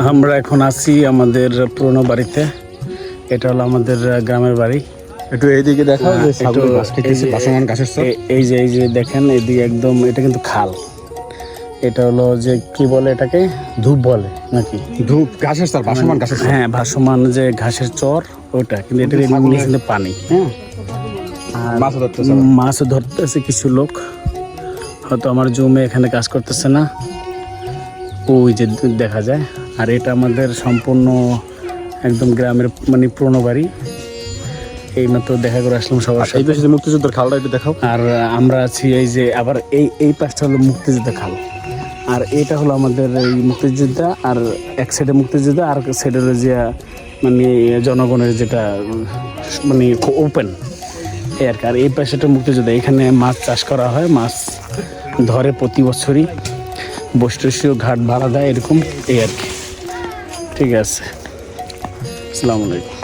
আমরা এখন আছি আমাদের পুরনো বাড়িতে। এটা হলো আমাদের গ্রামের বাড়ি। একটু এইদিকে দেখাও যে ছাগল ঘাস খেতেছে, ভাসমান ঘাসের চর। এই যে দেখেন এদিকে একদম এটা কিন্তু খাল। এটা হলো যে কি বলে এটাকে, ধূপ বলে নাকি? ধূপ ঘাসের চর, ভাসমান ঘাসের চর। হ্যাঁ, ভাসমান যে ঘাসের চর ওটা, কিন্তু এটা নিচে পানি। হ্যাঁ, মাছ ধরতেছে, মাছ ধরতেছে কিছু লোক, হয়তো আমার জমে এখানে কাজ করতেছে না, ওই যে দেখা যায়। আর এটা আমাদের সম্পূর্ণ একদম গ্রামের মানে পুরনো বাড়ি। এই মাত্র দেখা করে আসলাম সবার সাথে। এই পাশে মুক্তিযুদ্ধের খালটা একটু দেখাও। আর আমরা আছি এই যে আবার এই পাশটা হলো মুক্তিযোদ্ধা খাল, আর এটা হলো আমাদের এই মুক্তিযোদ্ধা, আর এক সাইডে মুক্তিযোদ্ধা আর সাইডে হলো যে মানে জনগণের যেটা মানে ওপেন এই আর কি। আর এই পাশেটা মুক্তিযোদ্ধা, এখানে মাছ চাষ করা হয়, মাছ ধরে প্রতি বছরই, বৈষ্ণবীয় ঘাট ভাড়া দেয় এরকম এই আর কি। ঠিক আছে, আসসালামু আলাইকুম।